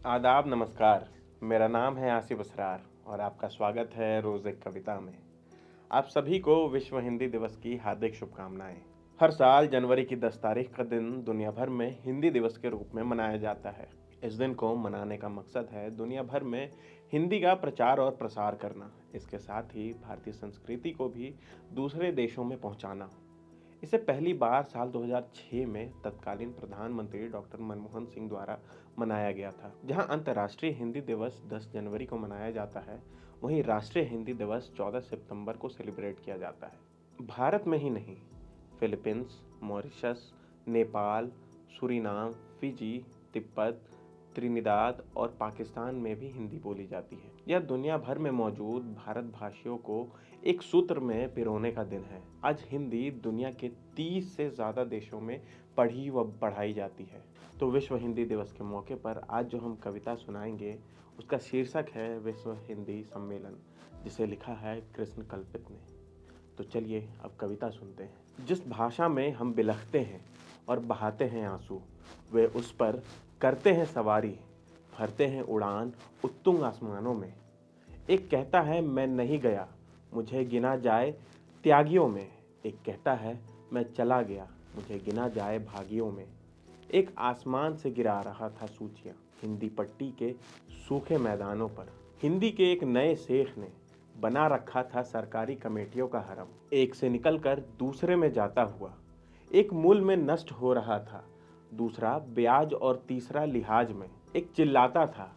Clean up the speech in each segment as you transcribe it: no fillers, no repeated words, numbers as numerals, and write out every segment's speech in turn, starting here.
आदाब नमस्कार। मेरा नाम है आसिफ असरार और आपका स्वागत है रोज़ एक कविता में। आप सभी को विश्व हिंदी दिवस की हार्दिक शुभकामनाएं। हर साल जनवरी की 10 तारीख का दिन दुनिया भर में हिंदी दिवस के रूप में मनाया जाता है। इस दिन को मनाने का मकसद है दुनिया भर में हिंदी का प्रचार और प्रसार करना, इसके साथ ही भारतीय संस्कृति को भी दूसरे देशों में पहुंचाना। इसे पहली बार साल 2006 में तत्कालीन प्रधानमंत्री डॉक्टर मनमोहन सिंह द्वारा मनाया गया था। जहां अंतर्राष्ट्रीय हिंदी दिवस 10 जनवरी को मनाया जाता है, वहीं राष्ट्रीय हिंदी दिवस 14 सितंबर को सेलिब्रेट किया जाता है। भारत में ही नहीं, Philippines, Mauritius, Nepal, Suriname, Fiji, Tibet, Trinidad और पाकिस्तान में भी हिंदी बोली जाती है। यह दुनिया भर में मौजूद भारत भाषियों को एक सूत्र में पिरोने का दिन है। आज हिंदी दुनिया के 30 से ज़्यादा देशों में पढ़ी व पढ़ाई जाती है। तो विश्व हिंदी दिवस के मौके पर आज जो हम कविता सुनाएंगे उसका शीर्षक है विश्व हिंदी सम्मेलन, जिसे लिखा है कृष्ण कल्पित ने। तो चलिए अब कविता सुनते हैं। जिस भाषा में हम बिलखते हैं और बहाते हैं आंसू, वे उस पर करते हैं सवारी, भरते हैं उड़ान उत्तुंग आसमानों में। एक कहता है मैं नहीं गया, मुझे गिना जाए त्यागियों में। एक कहता है मैं चला गया, मुझे गिना जाए भागियों में। एक आसमान से गिरा रहा था सूचियाँ हिंदी पट्टी के सूखे मैदानों पर। हिंदी के एक नए शेख ने बना रखा था सरकारी कमेटियों का हरम। एक से निकलकर दूसरे में जाता हुआ, एक मूल में नष्ट हो रहा था, दूसरा ब्याज और तीसरा लिहाज में। एक चिल्लाता था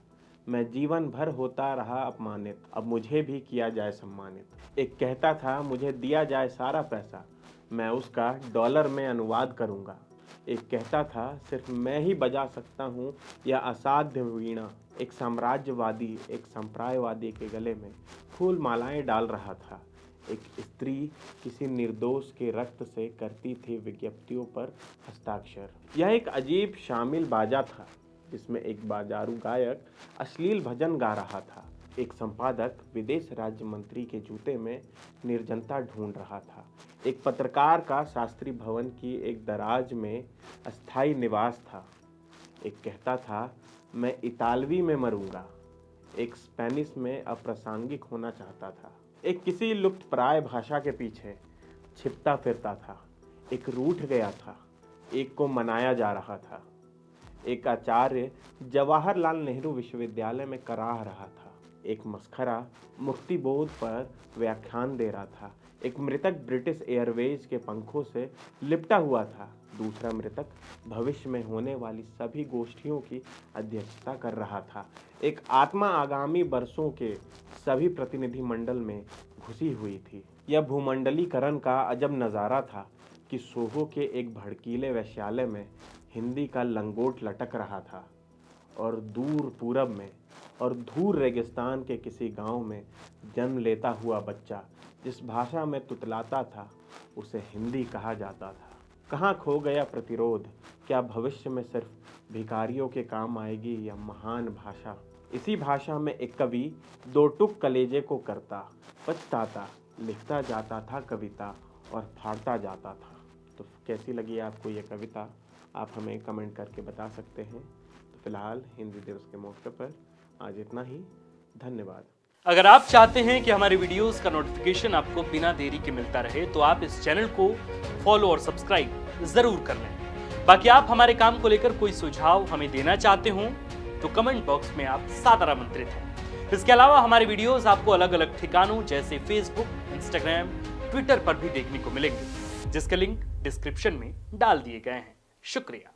मैं जीवन भर होता रहा अपमानित, अब मुझे भी किया जाए सम्मानित। एक कहता था मुझे दिया जाए सारा पैसा, मैं उसका डॉलर में अनुवाद करूँगा। एक कहता था सिर्फ मैं ही बजा सकता हूँ यह असाध्य वीणा। एक साम्राज्यवादी एक संप्रदायवादी के गले में फूल मालाएं डाल रहा था। एक स्त्री किसी निर्दोष के रक्त से करती थी विज्ञप्तियों पर हस्ताक्षर। यह एक अजीब शामिल बाजा था जिसमें एक बाजारू गायक अश्लील भजन गा रहा था। एक संपादक विदेश राज्य मंत्री के जूते में निर्जनता ढूंढ रहा था। एक पत्रकार का शास्त्री भवन की एक दराज में अस्थायी निवास था। एक कहता था मैं इतालवी में मरूंगा। एक स्पेनिश में अप्रासंगिक होना चाहता था। एक किसी लुप्तप्राय भाषा के पीछे छिपता फिरता था। एक रूठ गया था, एक को मनाया जा रहा था। एक आचार्य जवाहरलाल नेहरू विश्वविद्यालय में कराह रहा था। एक मस्खरा मुक्तिबोध पर व्याख्यान दे रहा था। एक मृतक ब्रिटिश एयरवेज के पंखों से लिपटा हुआ था। दूसरा मृतक भविष्य में होने वाली सभी गोष्ठियों की अध्यक्षता कर रहा था। एक आत्मा आगामी वर्षों के सभी प्रतिनिधि मंडल में घुसी हुई थी। यह भूमंडलीकरण का अजब नज़ारा था कि सोहो के एक भड़कीले वेश्यालय में हिंदी का लंगोट लटक रहा था और दूर पूरब में और धूर रेगिस्तान के किसी गांव में जन्म लेता हुआ बच्चा जिस भाषा में तुतलाता था उसे हिंदी कहा जाता था। कहाँ खो गया प्रतिरोध? क्या भविष्य में सिर्फ भिखारियों के काम आएगी यह महान भाषा? इसी भाषा में एक कवि दो टुक कलेजे को करता, पछताता, लिखता जाता था कविता और फाड़ता जाता था। तो कैसी लगी आपको ये कविता? आप हमें कमेंट करके बता सकते हैं। तो फिलहाल हिंदी दिवस के मौके पर आज इतना ही। धन्यवाद। अगर आप चाहते हैं कि हमारे वीडियोस का नोटिफिकेशन आपको बिना देरी के मिलता रहे तो आप इस चैनल को फॉलो और सब्सक्राइब जरूर कर लें। बाकी आप हमारे काम को लेकर कोई सुझाव हमें देना चाहते हो तो कमेंट बॉक्स में आप सादर आमंत्रित हैं। इसके अलावा हमारे वीडियोस आपको अलग अलग ठिकानों जैसे फेसबुक, इंस्टाग्राम, ट्विटर पर भी देखने को मिलेंगे, जिसके लिंक डिस्क्रिप्शन में डाल दिए गए हैं। शुक्रिया।